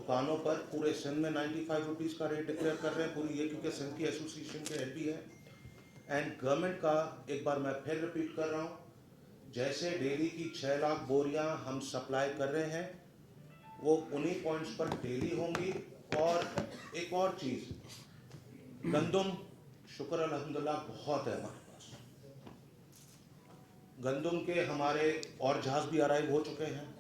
दुकानों पर पूरे सिंध में 95 रुपीज़ का रेट डिक्लेयर कर रहे हैं पूरी ये, क्योंकि सिंध की एसोसिएशन के हेड भी है। एंड गवर्नमेंट का एक बार मैं फिर रिपीट कर रहा हूँ, जैसे डेली की 6 लाख बोरियां हम सप्लाई कर रहे हैं वो उन्हीं पॉइंट्स पर डेली होंगी। और एक और चीज़, गंदम शुक्र अल्हम्दुलिल्लाह बहुत है हमारे पास। गंदम के हमारे और जहाज़ भी अराइव हो चुके हैं।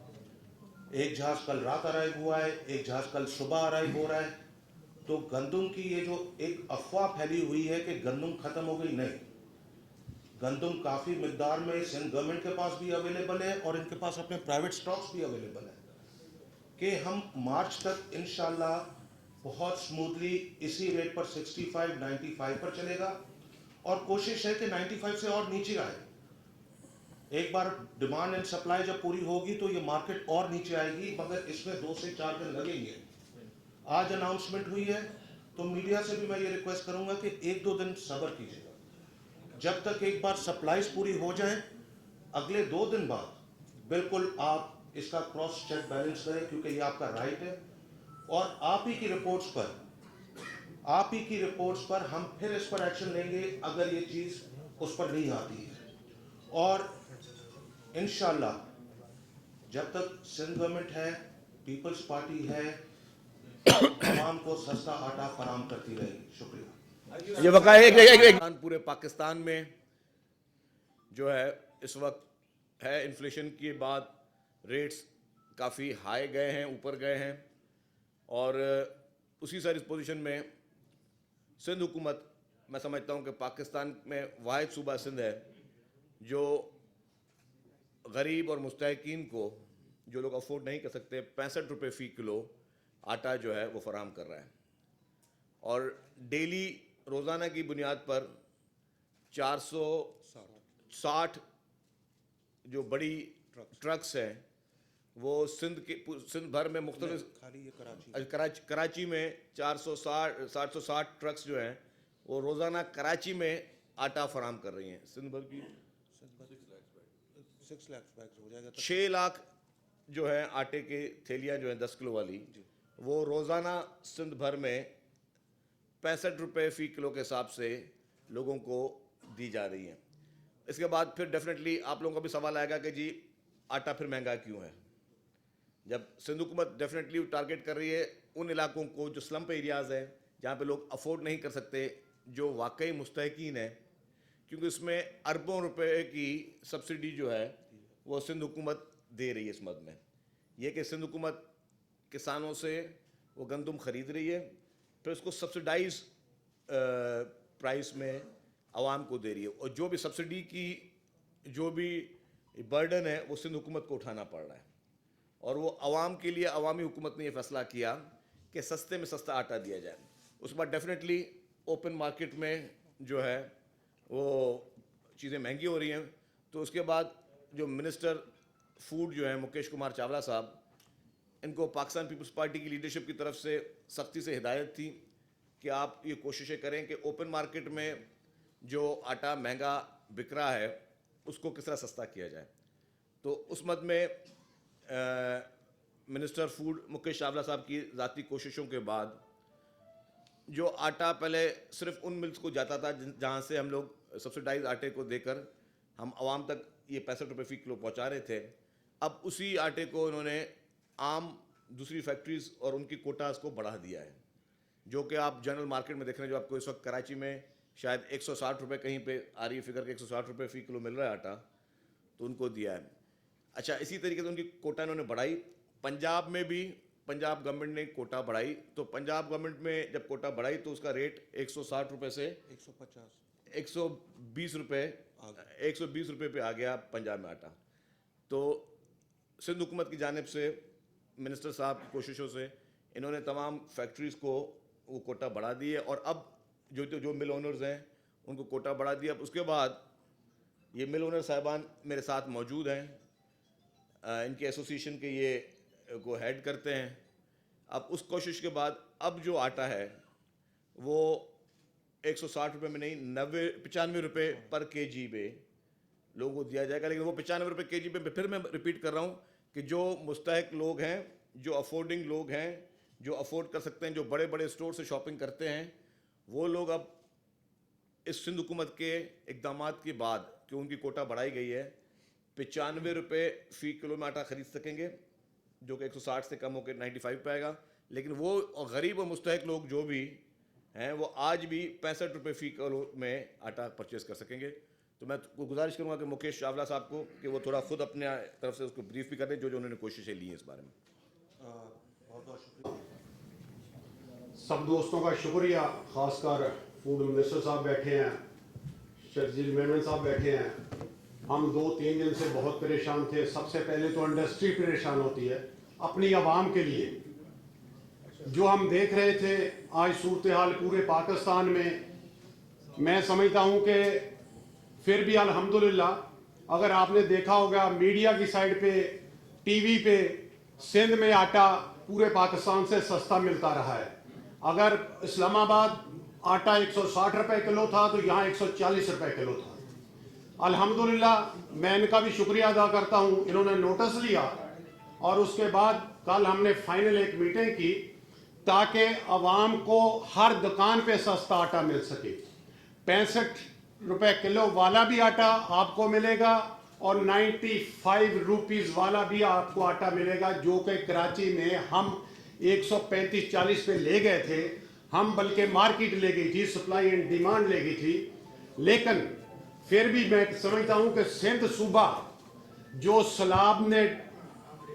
एक जहाज़ कल रात अराइव हुआ है, एक जहाज़ कल सुबह अराइव हो रहा है। तो गंदम की ये जो एक अफवाह फैली हुई है कि गंदम ख़त्म हो गई, नहीं, गंदम काफ़ी मिकदार में सिंध गवर्नमेंट के पास भी अवेलेबल है और इनके पास अपने प्राइवेट स्टॉक्स भी अवेलेबल है कि हम मार्च तक इंशाल्लाह बहुत स्मूथली इसी रेट पर 65-95 पर चलेगा। और कोशिश है कि 95 से और नीचे आए। एक बार डिमांड एंड सप्लाई जब पूरी होगी तो ये मार्केट और नीचे आएगी, मगर इसमें 2 से 4 दिन लगेंगे। आज अनाउंसमेंट हुई है तो मीडिया से भी मैं ये रिक्वेस्ट करूंगा कि 1-2 दिन सब्र कीजिएगा, जब तक एक बार सप्लाईज पूरी हो जाए। अगले 2 दिन बाद बिल्कुल आप इसका क्रॉस चेक बैलेंस करें, क्योंकि ये आपका राइट है। और आप ही की रिपोर्ट्स पर हम फिर इस पर एक्शन लेंगे अगर ये चीज़ उस पर नहीं आती है। और इंशाल्लाह जब तक सिंध गवर्नमेंट है, पीपल्स पार्टी है, आवाम को सस्ता आटा फराम करती रहेगी। शुक्रिया। ये वक़ा एक पूरे पाकिस्तान में जो है इस वक्त है, इन्फ्लेशन के बाद रेट्स काफ़ी हाई गए हैं, ऊपर गए हैं। और उसी सारी पोजीशन में सिंध हुकूमत, मैं समझता हूँ कि पाकिस्तान में वाहिद सूबा सिंध है जो गरीब और मुस्तहिकीन को, जो लोग अफोर्ड नहीं कर सकते, 65 रुपये फ़ी किलो आटा जो है वो फराहम कर रहा है। और डेली रोज़ाना की बुनियाद पर 460 जो बड़ी ट्रक्स हैं वो सिंध भर में मुख्तलिफ, खाली ये कराची में 760 ट्रक्स जो हैं वो रोज़ाना कराची में आटा फराहम कर रही हैं। सिंध भर की 6 लाख बैग्स हो जाएगा। 6 लाख जो है आटे की थैलियाँ जो हैं 10 किलो वाली, वो रोज़ाना सिंध भर में 65 रुपये फ़ी किलो के हिसाब से लोगों को दी जा रही हैं। इसके बाद फिर डेफिनेटली आप लोगों का भी सवाल आएगा कि जी आटा फिर महंगा क्यों है। जब सिंध हुकूमत डेफिनेटली टारगेट कर रही है उन इलाकों को जो स्लम्प एरियाज़ हैं, जहाँ पे लोग अफोर्ड नहीं कर सकते, जो वाकई मुस्तहिकीन है, क्योंकि इसमें अरबों रुपए की सब्सिडी जो है वो सिंध हुकूमत दे रही है इस मद में। ये कि सिंध हुकूमत किसानों से वो गंदम ख़रीद रही है, फिर उसको सब्सिडाइज प्राइस में आवाम को दे रही है, और जो भी सब्सिडी की जो भी बर्डन है वो सिंध हुकूमत को उठाना पड़ रहा है। और वो आवाम के लिए अवामी हुकूमत ने ये फ़ैसला किया कि सस्ते में सस्ता आटा दिया जाए। उस बाद डेफिनेटली ओपन मार्केट में जो है वो चीज़ें महंगी हो रही हैं। तो उसके बाद जो मिनिस्टर फूड जो है मुकेश कुमार चावला साहब, इनको पाकिस्तान पीपल्स पार्टी की लीडरशिप की तरफ से सख्ती से हिदायत थी कि आप ये कोशिशें करें कि ओपन मार्केट में जो आटा महंगा बिक रहा है उसको किस तरह सस्ता किया जाए। तो उस मद में मिनिस्टर फूड मुकेश चावला साहब की ज़ाती कोशिशों के बाद जो आटा पहले सिर्फ उन मिल्स को जाता था जहाँ से हम लोग सब्सिडाइज आटे को देकर हम आवाम तक ये 65 रुपये फ़ी किलो पहुँचा रहे थे, अब उसी आटे को इन्होंने आम दूसरी फैक्ट्रीज़ और उनकी कोटास को बढ़ा दिया है, जो कि आप जनरल मार्केट में देख रहे हैं। जो आपको इस वक्त कराची में शायद 160 रुपये कहीं पे आ रही है फिगर के, 160 रुपये फ़ी किलो मिल रहा है आटा, तो उनको दिया है। अच्छा, इसी तरीके से उनकी कोटा इन्होंने बढ़ाई। पंजाब में भी पंजाब गवर्नमेंट ने कोटा बढ़ाई, तो पंजाब गवर्नमेंट में जब कोटा बढ़ाई तो उसका रेट 160 रुपये से 120 रुपये 120 रुपये पे आ गया पंजाब में आटा। तो सिंध हुकूमत की जानिब से मिनिस्टर साहब की कोशिशों से इन्होंने तमाम फैक्ट्रीज़ को वो कोटा बढ़ा दिए, और अब जो मिल ओनर्स हैं उनको कोटा बढ़ा दिया। अब उसके बाद ये मिल ओनर साहिबान मेरे साथ मौजूद हैं, इनके एसोसिएशन के ये को हेड करते हैं। अब उस कोशिश के बाद अब जो आटा है वो 160 रुपये में नहीं, 95 रुपये पर केजी पे लोगों को दिया जाएगा। लेकिन वो 95 रुपये केजी पे फिर मैं रिपीट कर रहा हूँ कि जो मुस्तहिक लोग हैं, जो अफोर्डिंग लोग हैं, जो अफोर्ड कर सकते हैं, जो बड़े बड़े स्टोर से शॉपिंग करते हैं, वो लोग अब इस सिंध हुकूमत के इकदामात के बाद कि उनकी कोटा बढ़ाई गई है, 95 रुपये फ़ी किलो में आटा ख़रीद सकेंगे, जो कि 160 से कम होकर 95 पे आएगा। लेकिन वो गरीब और मुस्तहक लोग जो भी हैं वो आज भी 65 रुपये फ़ी किलो में आटा परचेज़ कर सकेंगे। तो मैं गुजारिश करूँगा कि मुकेश चावला साहब को कि वो थोड़ा खुद अपने तरफ से उसको ब्रीफ भी कर दें, जो जो उन्होंने कोशिशें ली हैं इस बारे में। बहुत बहुत शुक्रिया। सब दोस्तों का शुक्रिया, खासकर फूड मिनिस्टर साहब बैठे हैं, शर्जील मेमन साहब बैठे हैं। हम 2-3 दिन से बहुत परेशान थे। सबसे पहले तो इंडस्ट्री परेशान होती है अपनी आवाम के लिए। जो हम देख रहे थे आज सूरत हाल पूरे पाकिस्तान में, मैं समझता हूँ कि फिर भी अल्हम्दुलिल्लाह, अगर आपने देखा होगा मीडिया की साइड पे, टीवी पे, सिंध में आटा पूरे पाकिस्तान से सस्ता मिलता रहा है। अगर इस्लामाबाद आटा 160 रुपए किलो था तो यहाँ 140 रुपए किलो था। अल्हम्दुलिल्लाह मैं इनका भी शुक्रिया अदा करता हूँ, इन्होंने नोटिस लिया और उसके बाद कल हमने फाइनल एक मीटिंग की ताकि आवाम को हर दुकान पे सस्ता आटा मिल सके। 65 रुपए किलो वाला भी आटा आपको मिलेगा और 95 रुपीज़ वाला भी आपको आटा मिलेगा, जो कि कराची में हम 135-40 पे ले गए थे। हम बल्कि मार्केट ले गई थी, सप्लाई एंड डिमांड ले गई थी। लेकिन फिर भी मैं समझता हूँ कि सिंध सूबा जो सैलाब ने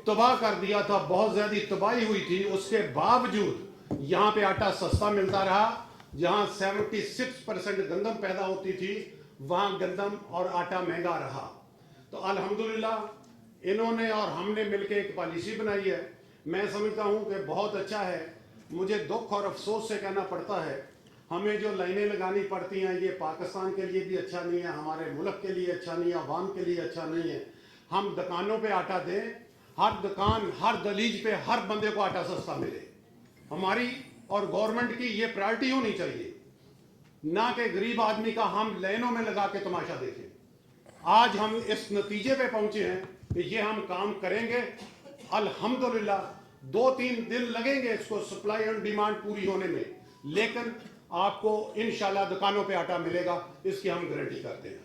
तबाह कर दिया था, बहुत ज़्यादा तबाही हुई थी, उसके बावजूद यहाँ पे आटा सस्ता मिलता रहा। जहाँ 76% गंदम पैदा होती थी, वहाँ गंदम और आटा महंगा रहा। तो अल्हम्दुलिल्लाह इन्होंने और हमने मिलकर एक पॉलिसी बनाई है। मैं समझता हूँ कि बहुत अच्छा है। मुझे दुख और अफसोस से कहना पड़ता है, हमें जो लाइनें लगानी पड़ती हैं ये पाकिस्तान के लिए भी अच्छा नहीं है, हमारे मुल्क के लिए अच्छा नहीं है, अवाम के लिए अच्छा नहीं है। हम दुकानों पे आटा दें, हर दुकान, हर दलीज पे हर बंदे को आटा सस्ता मिले। हमारी और गवर्नमेंट की ये प्रायोरिटी होनी चाहिए, ना कि गरीब आदमी का हम लाइनों में लगा के तमाशा देखें। आज हम इस नतीजे पे पहुंचे हैं कि ये हम काम करेंगे। अल्हम्दुलिल्लाह 2-3 दिन लगेंगे इसको सप्लाई एंड डिमांड पूरी होने में, लेकिन आपको इंशाल्लाह दुकानों पे आटा मिलेगा, इसकी हम गारंटी करते हैं।